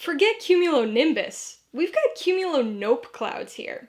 Forget cumulonimbus. We've got cumulonope clouds here.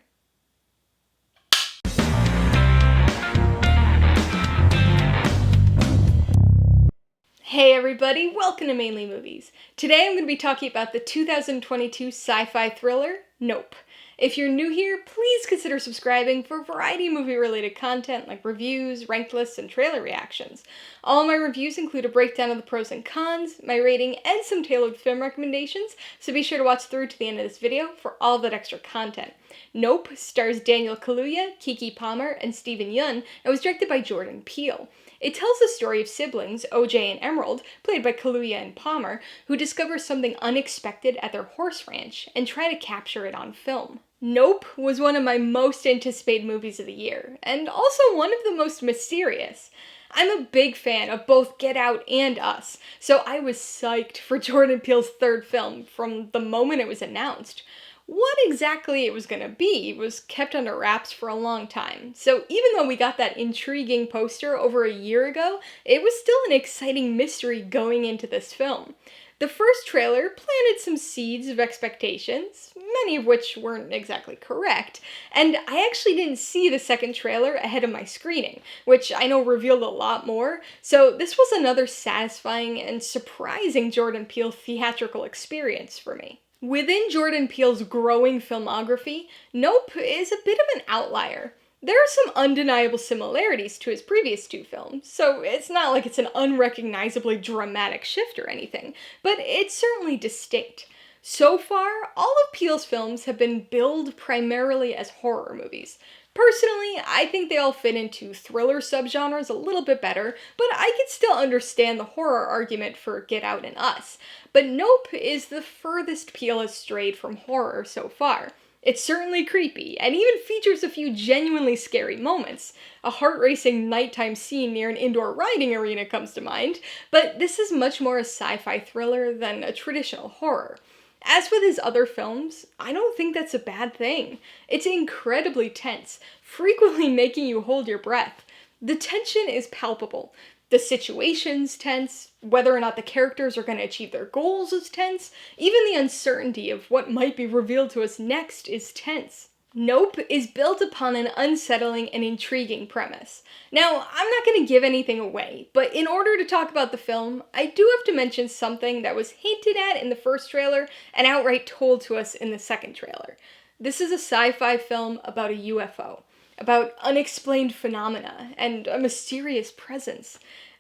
Hey everybody, welcome to Mainly Movies. Today I'm going to be talking about the 2022 sci-fi thriller, Nope. If you're new here, please consider subscribing for a variety of movie-related content like reviews, ranked lists, and trailer reactions. All my reviews include a breakdown of the pros and cons, my rating, and some tailored film recommendations, so be sure to watch through to the end of this video for all that extra content. Nope stars Daniel Kaluuya, Keke Palmer, and Steven Yeun, and was directed by Jordan Peele. It tells the story of siblings, OJ and Emerald, played by Kaluuya and Palmer, who discover something unexpected at their horse ranch and try to capture it on film. Nope was one of my most anticipated movies of the year, and also one of the most mysterious. I'm a big fan of both Get Out and Us, so I was psyched for Jordan Peele's third film from the moment it was announced. What exactly it was going to be was kept under wraps for a long time, so even though we got that intriguing poster over a year ago, it was still an exciting mystery going into this film. The first trailer planted some seeds of expectations, many of which weren't exactly correct, and I actually didn't see the second trailer ahead of my screening, which I know revealed a lot more, so this was another satisfying and surprising Jordan Peele theatrical experience for me. Within Jordan Peele's growing filmography, Nope is a bit of an outlier. There are some undeniable similarities to his previous two films, so it's not like it's an unrecognizably dramatic shift or anything, but it's certainly distinct. So far, all of Peele's films have been billed primarily as horror movies. Personally, I think they all fit into thriller subgenres a little bit better, but I can still understand the horror argument for Get Out and Us. But Nope is the furthest Peele has strayed from horror so far. It's certainly creepy, and even features a few genuinely scary moments. A heart-racing nighttime scene near an indoor riding arena comes to mind, but this is much more a sci-fi thriller than a traditional horror. As with his other films, I don't think that's a bad thing. It's incredibly tense, frequently making you hold your breath. The tension is palpable. The situation's tense, whether or not the characters are going to achieve their goals is tense, even the uncertainty of what might be revealed to us next is tense. Nope is built upon an unsettling and intriguing premise. Now, I'm not going to give anything away, but in order to talk about the film, I do have to mention something that was hinted at in the first trailer and outright told to us in the second trailer. This is a sci-fi film about a UFO, about unexplained phenomena and a mysterious presence.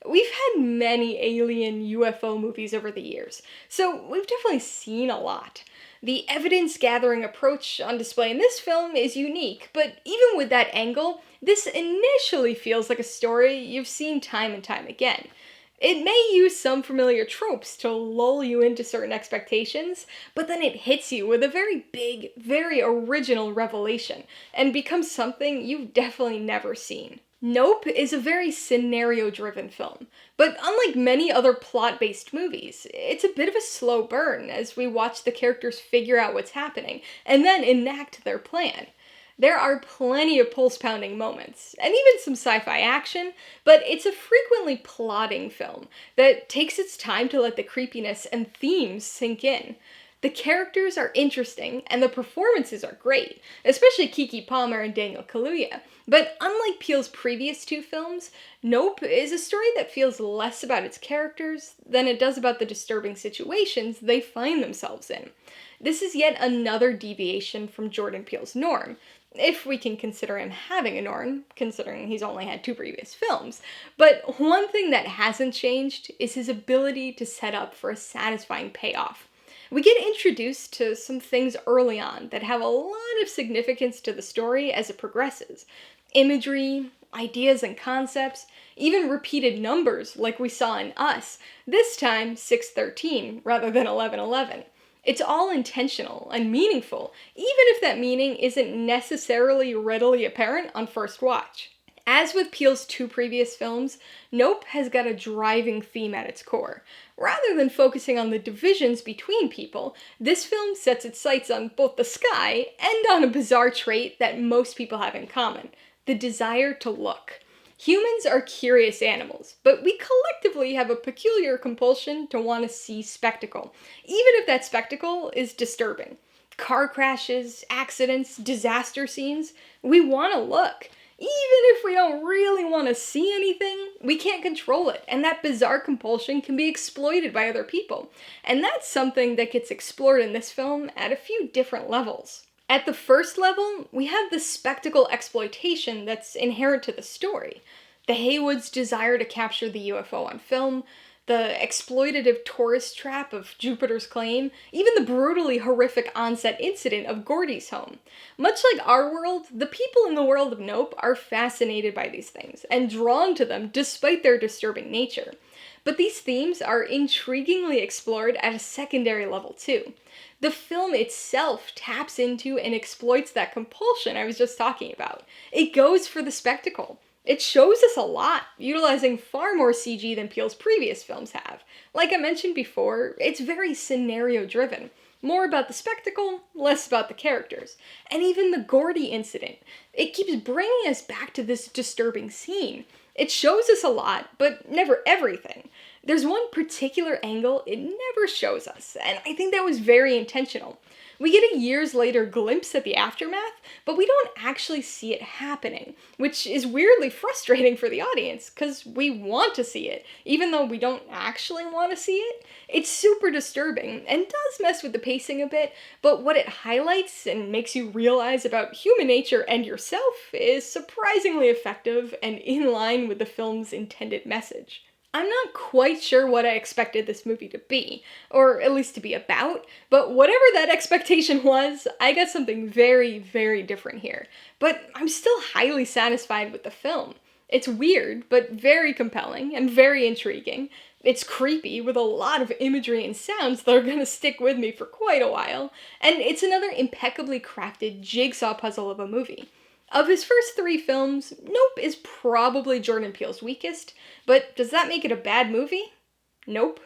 We've had many alien UFO movies over the years, so we've definitely seen a lot. The evidence-gathering approach on display in this film is unique, but even with that angle, this initially feels like a story you've seen time and time again. It may use some familiar tropes to lull you into certain expectations, but then it hits you with a very big, very original revelation, and becomes something you've definitely never seen. Nope is a very scenario-driven film, but unlike many other plot-based movies, it's a bit of a slow burn as we watch the characters figure out what's happening, and then enact their plan. There are plenty of pulse-pounding moments, and even some sci-fi action, but it's a frequently plotting film that takes its time to let the creepiness and themes sink in. The characters are interesting, and the performances are great, especially Keke Palmer and Daniel Kaluuya. But unlike Peele's previous two films, Nope is a story that feels less about its characters than it does about the disturbing situations they find themselves in. This is yet another deviation from Jordan Peele's norm, if we can consider him having a norm, considering he's only had two previous films. But one thing that hasn't changed is his ability to set up for a satisfying payoff. We get introduced to some things early on that have a lot of significance to the story as it progresses. Imagery, ideas and concepts, even repeated numbers like we saw in Us, this time 613 rather than 1111. It's all intentional and meaningful, even if that meaning isn't necessarily readily apparent on first watch. As with Peele's two previous films, Nope has got a driving theme at its core. Rather than focusing on the divisions between people, this film sets its sights on both the sky and on a bizarre trait that most people have in common: the desire to look. Humans are curious animals, but we collectively have a peculiar compulsion to want to see spectacle, even if that spectacle is disturbing. Car crashes, accidents, disaster scenes, we want to look. Even if we don't really want to see anything, we can't control it, and that bizarre compulsion can be exploited by other people. And that's something that gets explored in this film at a few different levels. At the first level, we have the spectacle exploitation that's inherent to the story. The Haywoods' desire to capture the UFO on film, the exploitative tourist trap of Jupiter's Claim, even the brutally horrific on-set incident of Gordy's home. Much like our world, the people in the world of Nope are fascinated by these things, and drawn to them despite their disturbing nature. But these themes are intriguingly explored at a secondary level too. The film itself taps into and exploits that compulsion I was just talking about. It goes for the spectacle. It shows us a lot, utilizing far more CG than Peele's previous films have. Like I mentioned before, it's very scenario-driven. More about the spectacle, less about the characters. And even the Gordy incident. It keeps bringing us back to this disturbing scene. It shows us a lot, but never everything. There's one particular angle it never shows us, and I think that was very intentional. We get a years later glimpse at the aftermath, but we don't actually see it happening, which is weirdly frustrating for the audience, because we want to see it, even though we don't actually want to see it. It's super disturbing, and does mess with the pacing a bit, but what it highlights and makes you realize about human nature and yourself is surprisingly effective and in line with the film's intended message. I'm not quite sure what I expected this movie to be, or at least to be about, but whatever that expectation was, I got something very, very different here. But I'm still highly satisfied with the film. It's weird, but very compelling and very intriguing. It's creepy, with a lot of imagery and sounds that are gonna stick with me for quite a while, and it's another impeccably crafted jigsaw puzzle of a movie. Of his first 3 films, Nope is probably Jordan Peele's weakest, but does that make it a bad movie? Nope.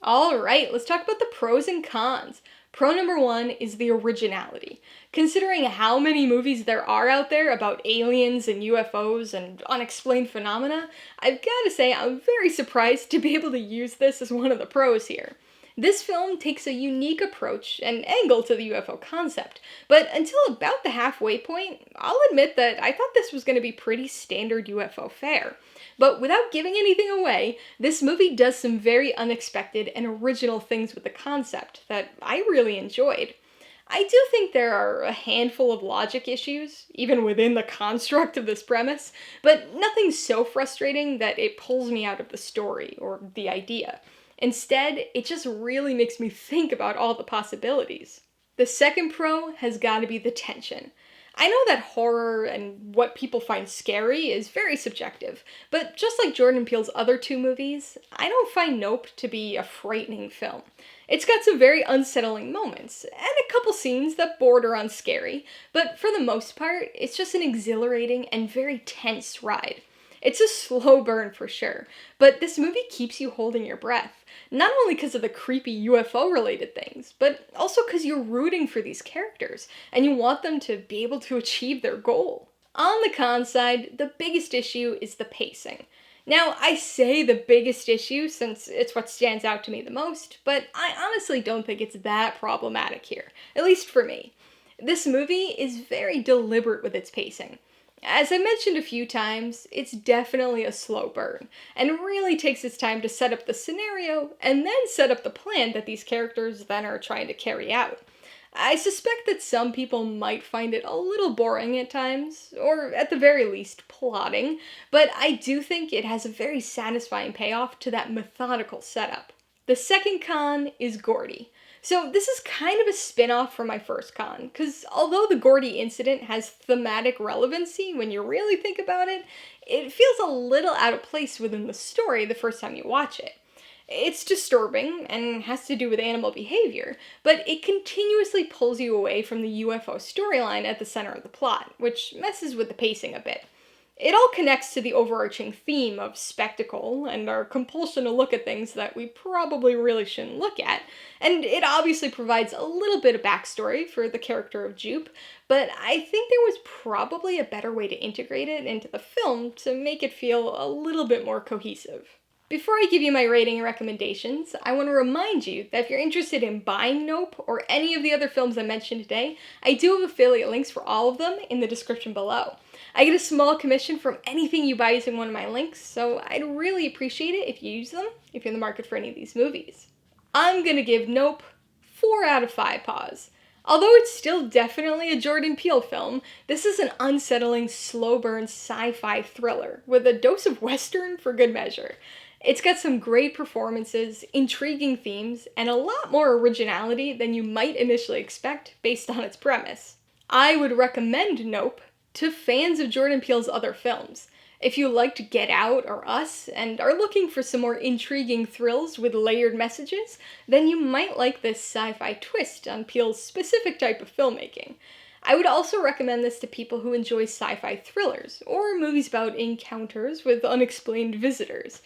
Alright, let's talk about the pros and cons. Pro number 1 is the originality. Considering how many movies there are out there about aliens and UFOs and unexplained phenomena, I've gotta say I'm very surprised to be able to use this as one of the pros here. This film takes a unique approach and angle to the UFO concept, but until about the halfway point, I'll admit that I thought this was going to be pretty standard UFO fare. But without giving anything away, this movie does some very unexpected and original things with the concept that I really enjoyed. I do think there are a handful of logic issues, even within the construct of this premise, but nothing so frustrating that it pulls me out of the story or the idea. Instead, it just really makes me think about all the possibilities. The second pro has got to be the tension. I know that horror and what people find scary is very subjective, but just like Jordan Peele's other 2 movies, I don't find Nope to be a frightening film. It's got some very unsettling moments, and a couple scenes that border on scary, but for the most part, it's just an exhilarating and very tense ride. It's a slow burn for sure, but this movie keeps you holding your breath. Not only because of the creepy UFO-related things, but also because you're rooting for these characters, and you want them to be able to achieve their goal. On the con side, the biggest issue is the pacing. Now, I say the biggest issue since it's what stands out to me the most, but I honestly don't think it's that problematic here, at least for me. This movie is very deliberate with its pacing. As I mentioned a few times, it's definitely a slow burn, and really takes its time to set up the scenario, and then set up the plan that these characters then are trying to carry out. I suspect that some people might find it a little boring at times, or at the very least, plotting, but I do think it has a very satisfying payoff to that methodical setup. The second con is Gordy. So this is kind of a spin-off from my first con, because although the Gordy incident has thematic relevancy when you really think about it, it feels a little out of place within the story the first time you watch it. It's disturbing and has to do with animal behavior, but it continuously pulls you away from the UFO storyline at the center of the plot, which messes with the pacing a bit. It all connects to the overarching theme of spectacle and our compulsion to look at things that we probably really shouldn't look at, and it obviously provides a little bit of backstory for the character of Jupe, but I think there was probably a better way to integrate it into the film to make it feel a little bit more cohesive. Before I give you my rating and recommendations, I want to remind you that if you're interested in buying Nope or any of the other films I mentioned today, I do have affiliate links for all of them in the description below. I get a small commission from anything you buy using one of my links, so I'd really appreciate it if you use them if you're in the market for any of these movies. I'm gonna give Nope 4 out of 5 paws. Although it's still definitely a Jordan Peele film, this is an unsettling, slow-burn sci-fi thriller with a dose of Western for good measure. It's got some great performances, intriguing themes, and a lot more originality than you might initially expect based on its premise. I would recommend Nope to fans of Jordan Peele's other films. If you liked Get Out or Us and are looking for some more intriguing thrills with layered messages, then you might like this sci-fi twist on Peele's specific type of filmmaking. I would also recommend this to people who enjoy sci-fi thrillers or movies about encounters with unexplained visitors.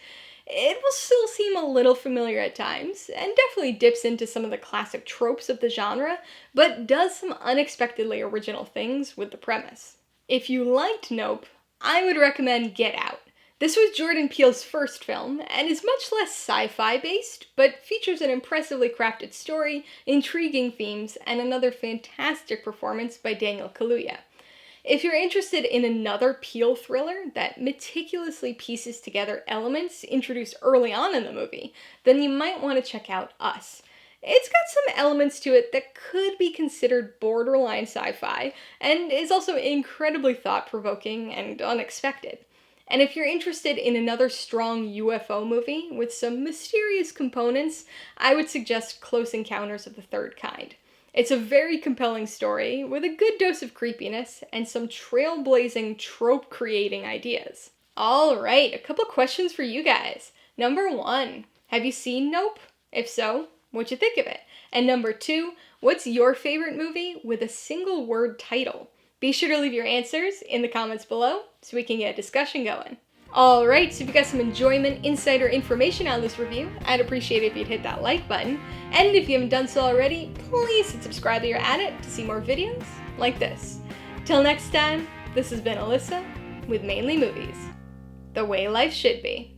It will still seem a little familiar at times, and definitely dips into some of the classic tropes of the genre, but does some unexpectedly original things with the premise. If you liked Nope, I would recommend Get Out. This was Jordan Peele's first film, and is much less sci-fi based, but features an impressively crafted story, intriguing themes, and another fantastic performance by Kaluuya. If you're interested in another Peele thriller that meticulously pieces together elements introduced early on in the movie, then you might want to check out Us. It's got some elements to it that could be considered borderline sci-fi, and is also incredibly thought-provoking and unexpected. And if you're interested in another strong UFO movie with some mysterious components, I would suggest Close Encounters of the Third Kind. It's a very compelling story with a good dose of creepiness and some trailblazing trope-creating ideas. Alright, a couple questions for you guys. Number 1, have you seen Nope? If so, what'd you think of it? And number 2, what's your favorite movie with a single word title? Be sure to leave your answers in the comments below so we can get a discussion going. Alright, so if you got some enjoyment, insight, or information out of this review, I'd appreciate it if you'd hit that like button. And if you haven't done so already, please hit subscribe while you're at it to see more videos like this. Till next time, this has been Alyssa with Mainly Movies. The way life should be.